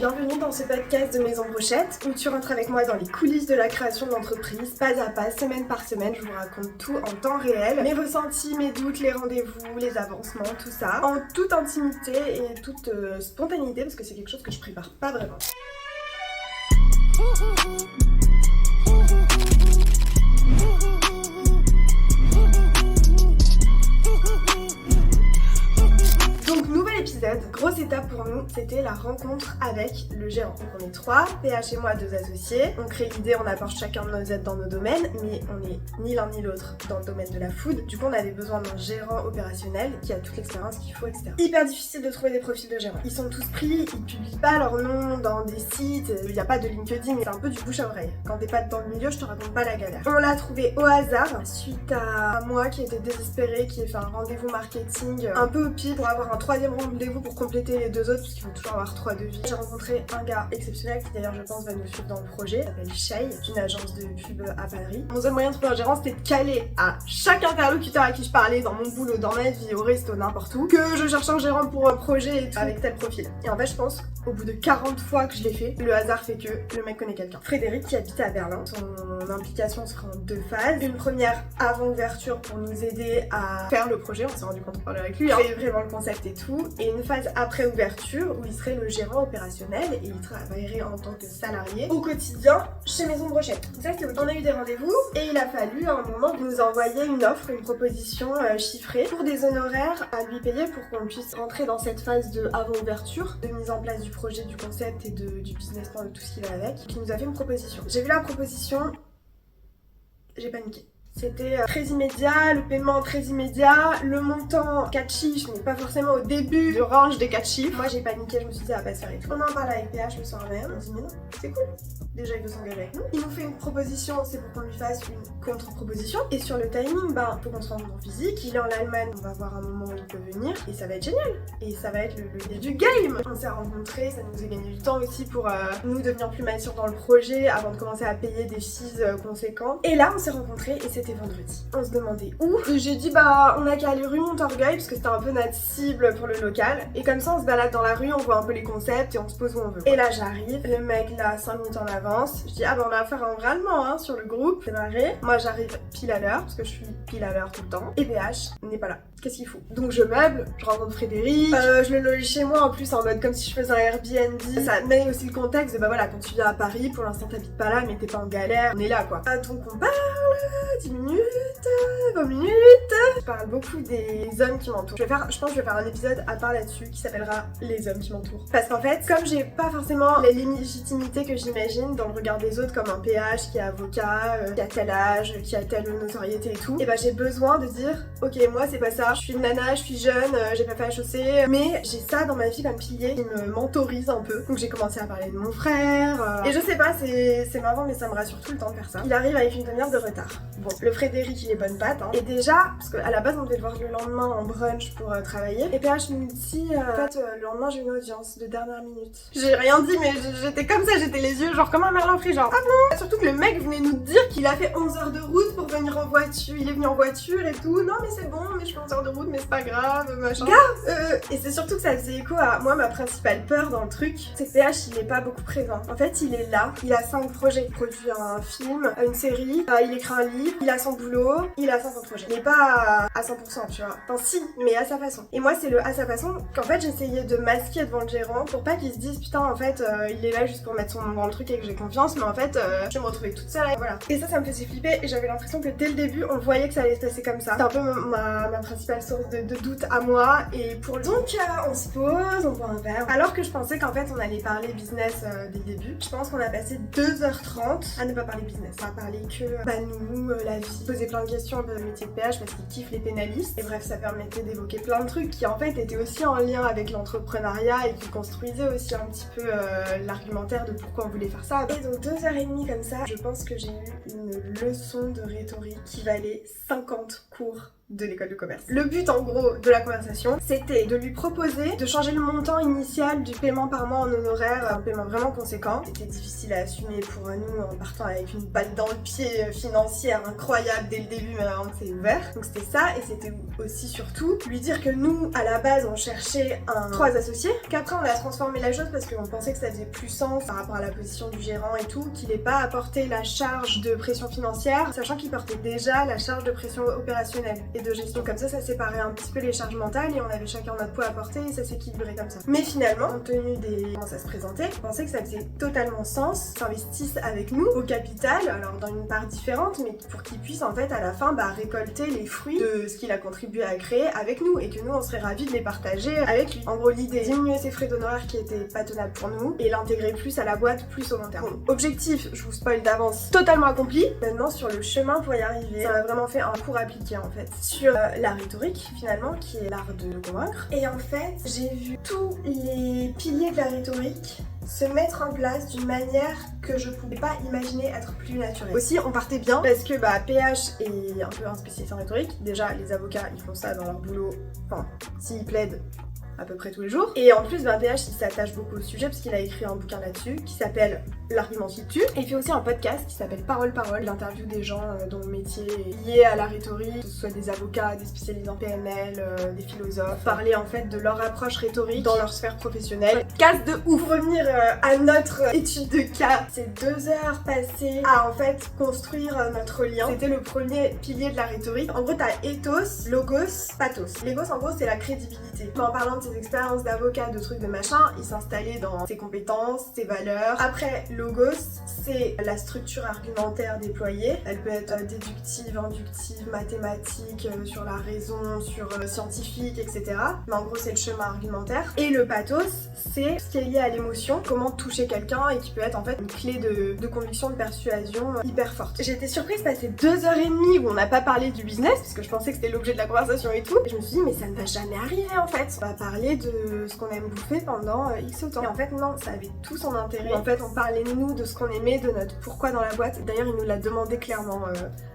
bienvenue dans ce podcast de Maison Brochette où tu rentres avec moi dans les coulisses de la création d'entreprise, pas à pas, semaine par semaine. Je vous raconte tout en temps réel, mes ressentis, mes doutes, les rendez-vous, les avancements, tout ça, en toute intimité et toute spontanéité parce que c'est quelque chose que je prépare pas vraiment. Grosse étape pour nous, c'était la rencontre avec le gérant. Donc on est 3, PH et moi 2 associés. On crée l'idée, on apporte chacun de nos aides dans nos domaines, mais on est ni l'un ni l'autre dans le domaine de la food. Du coup on avait besoin d'un gérant opérationnel qui a toute l'expérience qu'il faut, etc. Hyper difficile de trouver des profils de gérants. Ils sont tous pris, ils publient pas leur nom dans des sites, il n'y a pas de LinkedIn, c'est un peu du bouche à oreille. Quand t'es pas dans le milieu, je te raconte pas la galère. On l'a trouvé au hasard, suite à moi qui était désespérée, qui a fait un rendez-vous marketing un peu au pied pour avoir un 3e rendez-vous pour compléter les 2 autres parce qu'il faut toujours avoir 3 devis. J'ai rencontré un gars exceptionnel qui d'ailleurs je pense va nous suivre dans le projet, il s'appelle Shay, une agence de pub à Paris. Mon seul moyen de trouver un gérant c'était de caler à chaque interlocuteur à qui je parlais dans mon boulot, dans ma vie, au resto, n'importe où, que je cherche un gérant pour un projet et tout, avec tel profil. Et en fait je pense au bout de 40 fois que je l'ai fait, le hasard fait que le mec connaît quelqu'un. Frédéric qui habite à Berlin, son implication sera en 2 phases. Une première avant ouverture pour nous aider à faire le projet, on s'est rendu compte en parlant avec lui, créer vraiment le concept et tout, et une phase après ouverture où il serait le gérant opérationnel et il travaillerait en tant que salarié au quotidien chez Maison Brochette. Ça c'est ok. On a eu des rendez-vous et il a fallu à un moment nous envoyer une offre, une proposition chiffrée pour des honoraires à lui payer pour qu'on puisse rentrer dans cette phase de avant ouverture, de mise en place du projet, du concept et du business plan, de tout ce qui va avec. Qui nous a fait une proposition. J'ai vu la proposition, j'ai paniqué. C'était très immédiat, le paiement très immédiat, le montant 4 chiffres, mais pas forcément au début du range des 4 chiffres. Moi j'ai paniqué, je me suis dit ça va pas se faire et tout. On en parle avec PH le soir même, on se dit mais non, c'est cool. Déjà il veut s'engager avec nous. Il nous fait une proposition, c'est pour qu'on lui fasse une contre-proposition. Et sur le timing, faut qu'on se rende en physique. Il est en Allemagne, on va voir un moment où il peut venir et ça va être génial. Et ça va être le début du game. On s'est rencontrés, ça nous a gagné du temps aussi pour nous devenir plus matures dans le projet avant de commencer à payer des fees conséquents. Et là on s'est rencontrés et c'était vendredi. On se demandait où. J'ai dit on a qu'à aller rue Montorgueil parce que c'était un peu notre cible pour le local. Et comme ça on se balade dans la rue, on voit un peu les concepts et on se pose où on veut. Et là j'arrive, le mec là 5 minutes en avance. Je dis on va faire un vrai allemand sur le groupe. C'est marré. Moi j'arrive pile à l'heure parce que je suis pile à l'heure tout le temps. Et PH n'est pas là. Qu'est-ce qu'il faut? Donc je meuble, je rencontre Frédéric, je le loge chez moi en plus en mode comme si je faisais un Airbnb. Ça met aussi le contexte de voilà, quand tu viens à Paris, pour l'instant t'habites pas là mais t'es pas en galère, on est là quoi. Donc on parle 10 minutes, 20 minutes. Je parle beaucoup des hommes qui m'entourent. Je pense que je vais faire un épisode à part là-dessus qui s'appellera les hommes qui m'entourent. Parce qu'en fait, comme j'ai pas forcément la légitimité que j'imagine dans le regard des autres comme un PH qui est avocat, qui a tel âge, qui a telle notoriété et tout, et j'ai besoin de dire ok moi c'est pas ça. Je suis une nana, je suis jeune, j'ai pas fait HEC, mais j'ai ça dans ma vie comme pilier qui me mentorise un peu. Donc j'ai commencé à parler de mon frère, et je sais pas, c'est marrant mais ça me rassure tout le temps de faire ça. Il arrive avec une demi-heure de retard. Bon, le Frédéric il est bonne patte, et déjà, parce qu'à la base on devait le voir le lendemain en brunch pour travailler, et PH me dit en fait le lendemain j'ai une audience de dernière minute. J'ai rien dit mais j'étais comme ça, j'étais les yeux genre comme un merlan frit, genre ah bon. Surtout que le mec venait nous dire qu'il a fait 11 heures de route pour venir en voiture, il est venu en voiture et tout, non mais c'est bon, mais je fais 11 heures de route mais c'est pas grave, machin. Et c'est surtout que ça faisait écho à moi, ma principale peur dans le truc, c'est que PH il est pas beaucoup présent. En fait il est là, il a 5 projets, il produit un film, une série, il écrit un livre, il a son boulot, il a 500 projets. Il est pas à 100% tu vois, enfin si, mais à sa façon. Et moi c'est le à sa façon qu'en fait j'essayais de masquer devant le gérant pour pas qu'il se dise putain en fait il est là juste pour mettre son nom dans le truc et que j'ai confiance, mais en fait je vais me retrouver toute seule et voilà. Et ça me faisait flipper et j'avais l'impression que dès le début on voyait que ça allait se passer comme ça. C'était un peu ma principale source de doute à moi et pour le... Donc on se pose, on boit un verre. Alors que je pensais qu'en fait on allait parler business dès le début, je pense qu'on a passé 2h30 à ne pas parler business, à parler que nous, la vie, poser plein de questions un peu le métier de PH parce qu'il kiffe les pénalistes. Et bref, ça permettait d'évoquer plein de trucs qui en fait étaient aussi en lien avec l'entrepreneuriat et qui construisaient aussi un petit peu l'argumentaire de pourquoi on voulait faire ça. Et donc 2h30 comme ça, je pense que j'ai eu une leçon de rhétorique qui valait 50 cours de l'école de commerce. Le but en gros de la conversation, c'était de lui proposer de changer le montant initial du paiement par mois en honoraire, un paiement vraiment conséquent. C'était difficile à assumer pour nous en partant avec une balle dans le pied financière incroyable dès le début, mais vraiment c'est ouvert. Donc c'était ça, et c'était aussi surtout lui dire que nous, à la base, on cherchait 3 associés, qu'après on a transformé la chose parce qu'on pensait que ça faisait plus sens par rapport à la position du gérant et tout, qu'il n'ait pas à porter la charge de pression financière, sachant qu'il portait déjà la charge de pression opérationnelle et de gestion. Comme ça séparait un petit peu les charges mentales et on avait chacun notre poids à porter et ça s'équilibrait comme ça. Mais finalement, compte tenu des comment ça se présentait, on pensait que ça faisait totalement sens, s'investissent avec nous au capital, alors dans une part différente, mais pour qu'ils puissent en fait à la fin récolter les fruits de ce qu'il a contribué à créer avec nous et que nous on serait ravis de les partager avec lui. En gros, l'idée, diminuer ses frais d'honoraires qui étaient pas tenables pour nous et l'intégrer plus à la boîte, plus au long terme. Bon, objectif, je vous spoil d'avance, totalement accompli. Maintenant sur le chemin pour y arriver, ça m'a vraiment fait un cours appliqué en fait sur la rhétorique finalement, qui est l'art de convaincre. Et en fait, j'ai vu tous les piliers de la rhétorique se mettre en place d'une manière que je pouvais pas imaginer être plus naturelle. Aussi, on partait bien parce que PH est un peu un spécialiste en rhétorique. Déjà, les avocats, ils font ça dans leur boulot, enfin, s'ils plaident à peu près tous les jours. Et en plus, PH, il s'attache beaucoup au sujet parce qu'il a écrit un bouquin là-dessus qui s'appelle L'argument qui tue. Et il fait aussi un podcast qui s'appelle Parole. Il interviewe des gens dont le métier est lié à la rhétorique, que ce soit des avocats, des spécialistes en PNL, des philosophes, parler en fait de leur approche rhétorique dans leur sphère professionnelle. Casse de ouf. Pour revenir à notre étude de cas, c'est 2 heures passées à en fait construire notre lien. C'était le premier pilier de la rhétorique. En gros, t'as ethos, logos, pathos. L'ethos, en gros, c'est la crédibilité. En parlant de ses expériences d'avocat, de trucs de machin, il s'installait dans ses compétences, ses valeurs. Après, logos, c'est la structure argumentaire déployée. Elle peut être déductive, inductive, mathématique, sur la raison, sur scientifique, etc. Mais en gros, c'est le chemin argumentaire. Et le pathos, c'est ce qui est lié à l'émotion, comment toucher quelqu'un et qui peut être en fait une clé de conviction, de persuasion hyper forte. J'étais surprise de passer 2h30 où on n'a pas parlé du business, parce que je pensais que c'était l'objet de la conversation et tout. Et je me suis dit, mais ça ne va jamais arriver en fait. On va parler de ce qu'on aime bouffer pendant X temps. Et en fait, non, ça avait tout son intérêt. En fait, on parlait de nous, de ce qu'on aimait, de notre pourquoi dans la boîte. D'ailleurs, il nous l'a demandé clairement,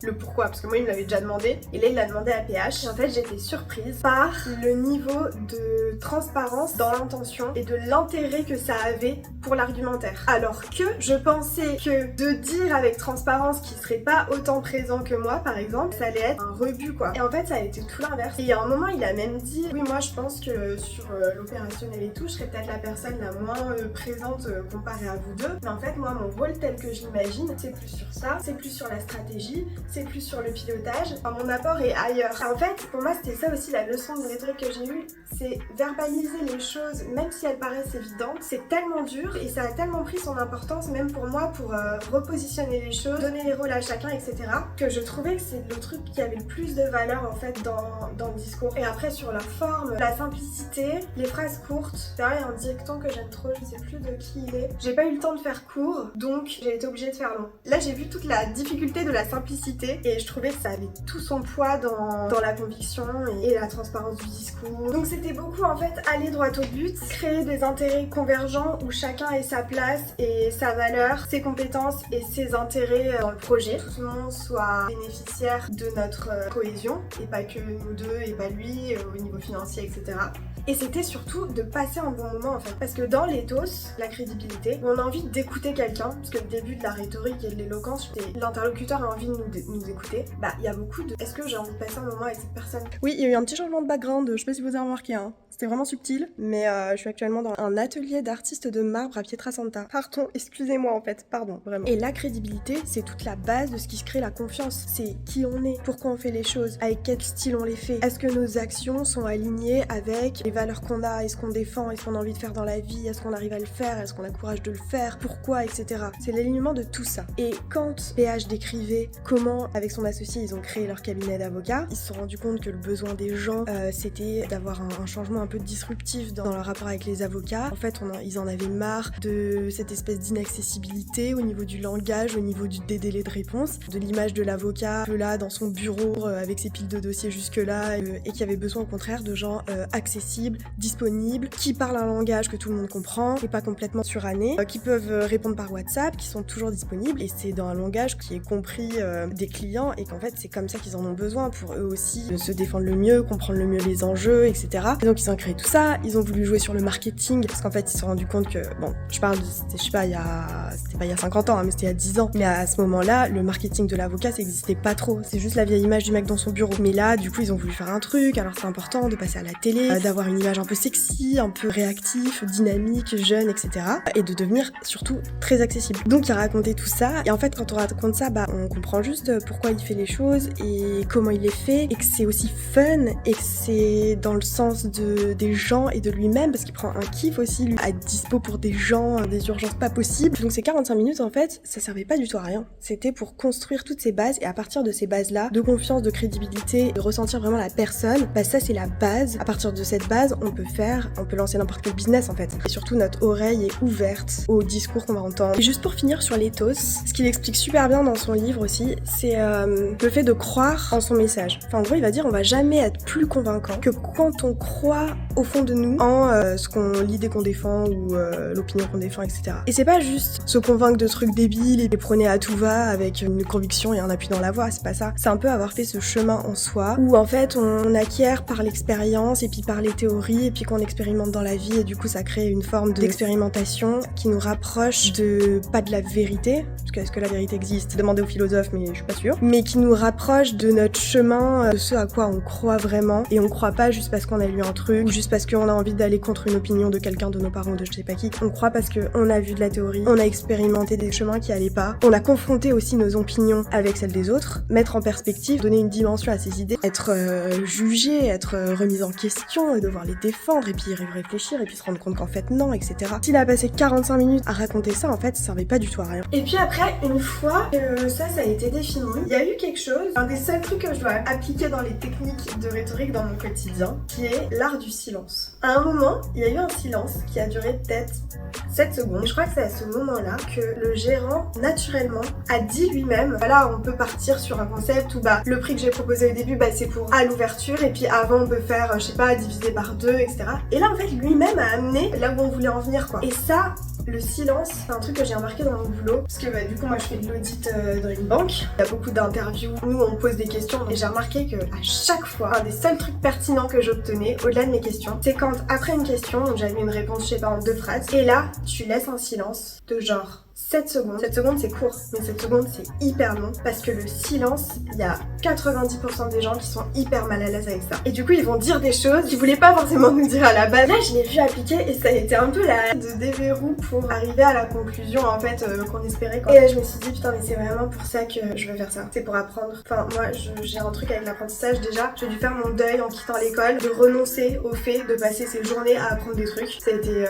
le pourquoi, parce que moi, il me l'avait déjà demandé. Et là, il l'a demandé à PH. Et en fait, j'étais surprise par le niveau de transparence dans l'intention et de l'intérêt que ça avait pour l'argumentaire. Alors que je pensais que de dire avec transparence qu'il serait pas autant présent que moi, par exemple, ça allait être un rebut, quoi. Et en fait, ça a été tout l'inverse. Et à un moment, il a même dit, oui, moi, je pense que sur l'opérationnel et tout, je serais peut-être la personne la moins présente comparée à vous deux. Mais en fait, moi, mon rôle tel que je l'imagine, c'est plus sur ça, c'est plus sur la stratégie, c'est plus sur le pilotage. Enfin, mon apport est ailleurs. En fait, pour moi, c'était ça aussi la leçon de rhétorique que j'ai eue, c'est verbaliser les choses, même si elles paraissent évidentes. C'est tellement dur et ça a tellement pris son importance, même pour moi, pour repositionner les choses, donner les rôles à chacun, etc., que je trouvais que c'est le truc qui avait le plus de valeur en fait dans le discours. Et après, sur la forme, la simplicité, les phrases courtes. D'ailleurs, il y a un dicton que j'aime trop, je sais plus de qui il est. J'ai pas eu le temps de faire court, donc j'ai été obligée de faire long. Là, j'ai vu toute la difficulté de la simplicité et je trouvais que ça avait tout son poids dans la conviction et la transparence du discours. Donc c'était beaucoup en fait aller droit au but, créer des intérêts convergents où chacun ait sa place et sa valeur, ses compétences et ses intérêts dans le projet. Tout le monde soit bénéficiaire de notre cohésion et pas que nous deux et pas lui au niveau financier, etc. Et c'était surtout de passer un bon moment en fait. Parce que dans l'éthos, la crédibilité, on a envie d'écouter quelqu'un, parce que le début de la rhétorique et de l'éloquence, c'est l'interlocuteur a envie de nous écouter. Il y a beaucoup de est-ce que j'ai envie de passer un moment avec cette personne? Oui, il y a eu un petit changement de background, je sais pas si vous avez remarqué, hein. C'était vraiment subtil, mais je suis actuellement dans un atelier d'artistes de marbre à Pietrasanta. Pardon, excusez-moi en fait, pardon, vraiment. Et la crédibilité, c'est toute la base de ce qui se crée la confiance. C'est qui on est, pourquoi on fait les choses, avec quel style on les fait. Est-ce que nos actions sont alignées avec les valeurs qu'on a, est-ce qu'on défend, est-ce qu'on a envie de faire dans la vie, est-ce qu'on arrive à le faire, est-ce qu'on a le courage de le faire, pourquoi, etc. C'est l'alignement de tout ça. Et quand PH décrivait comment, avec son associé, ils ont créé leur cabinet d'avocats, ils se sont rendus compte que le besoin des gens, c'était d'avoir un changement un peu disruptif dans leur rapport avec les avocats. En fait, ils en avaient marre de cette espèce d'inaccessibilité au niveau du langage, au niveau des délais de réponse, de l'image de l'avocat un peu là dans son bureau avec ses piles de dossiers jusque-là et qui avait besoin au contraire de gens accessibles, accessibles, disponibles, qui parlent un langage que tout le monde comprend et pas complètement suranné, qui peuvent répondre par WhatsApp, qui sont toujours disponibles et c'est dans un langage qui est compris des clients et qu'en fait c'est comme ça qu'ils en ont besoin pour eux aussi de se défendre le mieux, comprendre le mieux les enjeux, etc. Et donc ils ont créé tout ça, ils ont voulu jouer sur le marketing parce qu'en fait ils se sont rendus compte que, bon, je parle de, c'était pas il y a 50 ans, hein, mais c'était il y a 10 ans. Mais à ce moment-là, le marketing de l'avocat, ça existait pas trop. C'est juste la vieille image du mec dans son bureau. Mais là, du coup, ils ont voulu faire un truc. Alors c'est important de passer à la télé, d'avoir une image un peu sexy, un peu réactif, dynamique, jeune, etc. Et de devenir surtout très accessible. Donc il racontait tout ça. Et en fait, quand on raconte ça, on comprend juste pourquoi il fait les choses et comment il les fait. Et que c'est aussi fun et que c'est dans le sens des gens et de lui-même parce qu'il prend un kiff aussi, lui, à dispo pour des gens, des urgences pas possibles. Donc ces 45 minutes, en fait, ça servait pas du tout à rien. C'était pour construire toutes ces bases et à partir de ces bases-là, de confiance, de crédibilité, de ressentir vraiment la personne, ça c'est la base. À partir de cette base, on peut lancer n'importe quel business en fait. Et surtout, notre oreille est ouverte au discours qu'on va entendre. Et juste pour finir sur l'éthos, ce qu'il explique super bien dans son livre aussi, c'est le fait de croire en son message. Enfin, en gros, il va dire on va jamais être plus convaincant que quand on croit au fond de nous en l'idée qu'on défend ou l'opinion qu'on défend, etc. Et c'est pas juste se convaincre de trucs débiles et les prôner à tout va avec une conviction et un appui dans la voix, c'est pas ça. C'est un peu avoir fait ce chemin en soi où en fait on acquiert par l'expérience et puis par les théories et puis qu'on expérimente dans la vie et du coup ça crée une forme d'expérimentation qui nous rapproche pas de la vérité, parce que est-ce que la vérité existe? Demandez aux philosophes mais je suis pas sûre, mais qui nous rapproche de notre chemin, de ce à quoi on croit vraiment et on croit pas juste parce qu'on a lu un truc ou juste parce qu'on a envie d'aller contre une opinion de quelqu'un, de nos parents, de je sais pas qui. On croit parce qu'on a vu de la théorie, on a expérimenté des chemins qui allaient pas, on a confronté aussi nos opinions avec celles des autres, mettre en perspective, donner une dimension à ces idées, être jugé, être remis en question, et devoir les défendre et puis y réfléchir et puis se rendre compte qu'en fait non, etc. S'il a passé 45 minutes à raconter ça, en fait, ça servait pas du tout à rien. Et puis après, une fois que ça a été défini, il y a eu quelque chose, un des seuls trucs que je dois appliquer dans les techniques de rhétorique dans mon quotidien, qui est l'art du silence. À un moment, il y a eu un silence qui a duré peut-être 7 secondes. Et je crois que c'est à ce moment-là que le gérant, naturellement, a dit lui-même, voilà, on peut partir sur un concept où le prix que j'ai proposé au début, c'est pour à l'ouverture, et puis avant on peut faire, je sais pas, diviser par 2, etc. Et là, en fait, lui-même a amené là où on voulait en venir, quoi. Et ça, le silence, c'est un truc que j'ai remarqué dans mon boulot, parce que du coup moi je fais de l'audit dans une banque, il y a beaucoup d'interviews où on pose des questions, et j'ai remarqué que à chaque fois, un des seuls trucs pertinents que j'obtenais, au-delà de mes questions, c'est quand après une question, j'avais une réponse, je sais pas, en 2 phrases, et là, tu laisses un silence de genre 7 secondes. 7 secondes c'est court, mais 7 secondes c'est hyper long, parce que le silence, il y a 90% des gens qui sont hyper mal à l'aise avec ça. Et du coup ils vont dire des choses qu'ils voulaient pas forcément nous dire à la base. Là je l'ai vu appliquer et ça a été un peu la de déverrou pour arriver à la conclusion en fait qu'on espérait, quoi. Et là je me suis dit putain mais c'est vraiment pour ça que je veux faire ça. C'est pour apprendre. Enfin moi j'ai un truc avec l'apprentissage déjà. J'ai dû faire mon deuil en quittant l'école, de renoncer au fait de passer ces journées à apprendre des trucs. Ça a été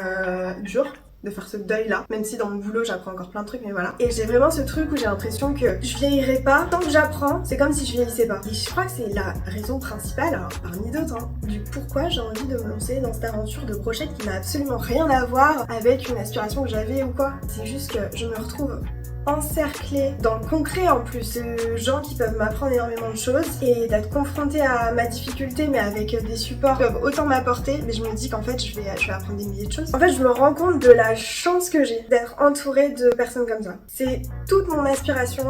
dur de faire ce deuil là, même si dans mon boulot j'apprends encore plein de trucs, mais voilà. Et j'ai vraiment ce truc où j'ai l'impression que je vieillirai pas, tant que j'apprends, c'est comme si je vieillissais pas. Et je crois que c'est la raison principale, alors parmi d'autres, du pourquoi j'ai envie de me lancer dans cette aventure de brochette qui n'a absolument rien à voir avec une aspiration que j'avais ou quoi. C'est juste que je me retrouve encerclée dans le concret en plus de gens qui peuvent m'apprendre énormément de choses et d'être confrontée à ma difficulté mais avec des supports qui peuvent autant m'apporter, mais je me dis qu'en fait je vais apprendre des milliers de choses. En fait je me rends compte de la chance que j'ai d'être entourée de personnes comme ça. C'est toute mon aspiration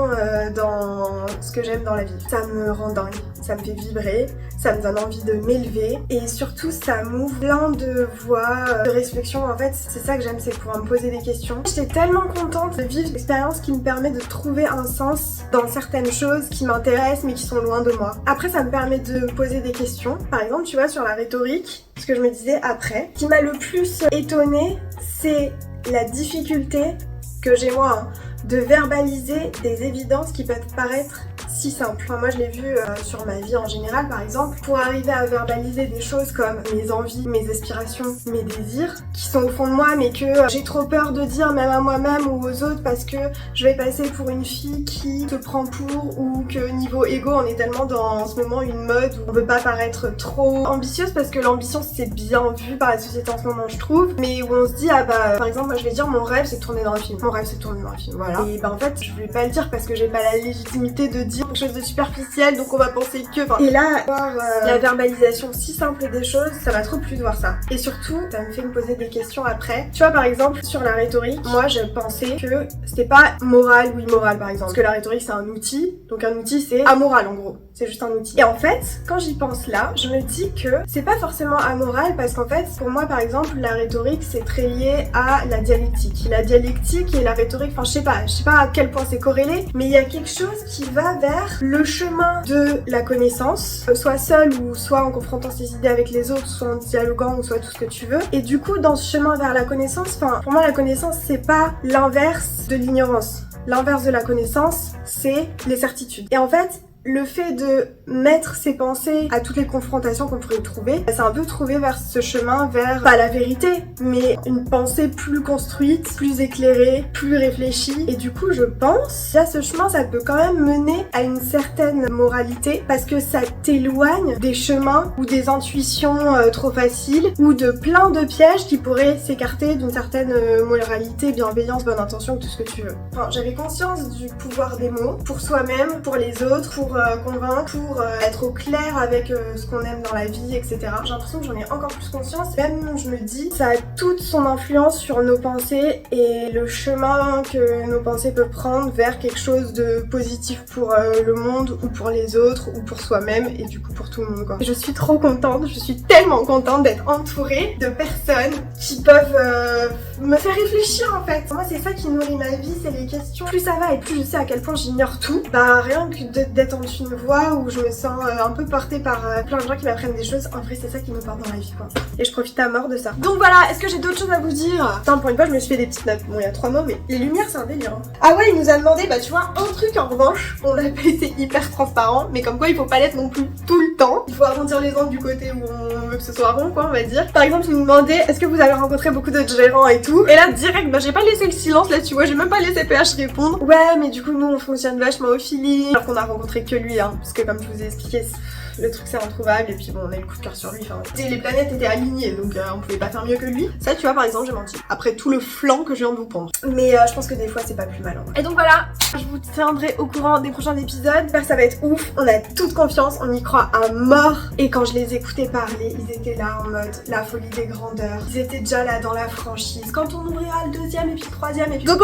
dans ce que j'aime dans la vie. Ça me rend dingue, ça me fait vibrer, ça me donne envie de m'élever et surtout ça m'ouvre plein de voies de réflexion. En fait c'est ça que j'aime, c'est pouvoir me poser des questions. J'étais tellement contente de vivre l'expérience qui me permet de trouver un sens dans certaines choses qui m'intéressent mais qui sont loin de moi. Après ça me permet de me poser des questions. Par exemple tu vois sur la rhétorique, ce que je me disais après, ce qui m'a le plus étonnée c'est la difficulté que j'ai moi de verbaliser des évidences qui peuvent paraître si simples. Enfin, moi je l'ai vu sur ma vie en général par exemple, pour arriver à verbaliser des choses comme mes envies, mes aspirations, mes désirs qui sont au fond de moi mais que j'ai trop peur de dire même à moi-même ou aux autres parce que je vais passer pour une fille qui te prend pour, ou que niveau ego on est tellement dans en ce moment une mode où on veut pas paraître trop ambitieuse parce que l'ambition c'est bien vu par la société en ce moment je trouve, mais où on se dit par exemple moi je vais dire mon rêve c'est de tourner dans un film, mon rêve c'est de tourner dans un film, voilà. Et en fait je vais pas le dire parce que j'ai pas la légitimité de dire quelque chose de superficiel, donc on va penser que... Enfin, et là, voir la verbalisation si simple des choses, ça m'a trop plu de voir ça. Et surtout, ça me fait me poser des questions après. Tu vois, par exemple, sur la rhétorique, moi je pensais que c'était pas moral ou immoral par exemple. Parce que la rhétorique c'est un outil, donc un outil c'est amoral en gros. C'est juste un outil. Et en fait, quand j'y pense là, je me dis que c'est pas forcément amoral parce qu'en fait, pour moi par exemple, la rhétorique c'est très lié à la dialectique. La dialectique et la rhétorique, enfin je sais pas à quel point c'est corrélé, mais il y a quelque chose qui va vers le chemin de la connaissance, soit seul ou soit en confrontant ses idées avec les autres, soit en dialoguant ou soit tout ce que tu veux. Et du coup, dans ce chemin vers la connaissance, enfin pour moi la connaissance c'est pas l'inverse de l'ignorance. L'inverse de la connaissance, c'est les certitudes. Et en fait, le fait de mettre ses pensées à toutes les confrontations qu'on pourrait trouver, c'est un peu trouver vers ce chemin vers, pas la vérité, mais une pensée plus construite, plus éclairée, plus réfléchie. Et du coup, je pense, là, ce chemin, ça peut quand même mener à une certaine moralité parce que ça t'éloigne des chemins ou des intuitions trop faciles ou de plein de pièges qui pourraient s'écarter d'une certaine moralité, bienveillance, bonne intention, tout ce que tu veux. Enfin, j'avais conscience du pouvoir des mots pour soi-même, pour les autres, pour convaincre, pour être au clair avec ce qu'on aime dans la vie, etc. J'ai l'impression que j'en ai encore plus conscience. Même je me dis, ça a toute son influence sur nos pensées et le chemin que nos pensées peuvent prendre vers quelque chose de positif pour le monde ou pour les autres ou pour soi-même et du coup pour tout le monde quoi. Et je suis trop contente, je suis tellement contente d'être entourée de personnes qui peuvent me faire réfléchir en fait. Moi c'est ça qui nourrit ma vie, c'est les questions. Plus ça va et plus je sais à quel point j'ignore tout, bah rien que d'être en une voie où je me sens un peu portée par plein de gens qui m'apprennent des choses. En vrai c'est ça qui me porte dans la vie quoi. Et je profite à mort de ça. Donc voilà, est-ce que j'ai d'autres choses à vous dire? Putain, pour une fois je me suis fait des petites notes. Bon il y a 3 mots mais les lumières c'est un délire. Ah ouais, il nous a demandé, bah tu vois, un truc en revanche, on n'a pas été hyper transparent, mais comme quoi il faut pas l'être non plus tout le temps. Il faut arrondir les angles du côté où on veut que ce soit rond quoi on va dire. Par exemple il nous demandait est-ce que vous avez rencontré beaucoup de gérants et tout. Et là direct, bah j'ai pas laissé le silence là tu vois, j'ai même pas laissé PH répondre. Ouais mais du coup nous on fonctionne vachement au feeling, alors qu'on a rencontré que lui hein, parce que comme je vous ai expliqué, le truc c'est introuvable et puis bon on a eu le coup de cœur sur lui, enfin les planètes étaient alignées donc on pouvait pas faire mieux que lui. Ça tu vois par exemple j'ai menti, après tout le flanc que je viens de vous pondre. Mais je pense que des fois c'est pas plus mal hein. Et donc voilà, je vous tiendrai au courant des prochains épisodes, j'espère que ça va être ouf, on a toute confiance, on y croit à mort. Et quand je les écoutais parler, ils étaient là en mode la folie des grandeurs, ils étaient déjà là dans la franchise, quand on ouvrira le 2e et puis le 3e et puis... Donc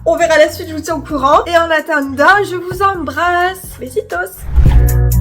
on verra la suite, je vous tiens au courant. Et en attendant, je vous embrasse, besitos.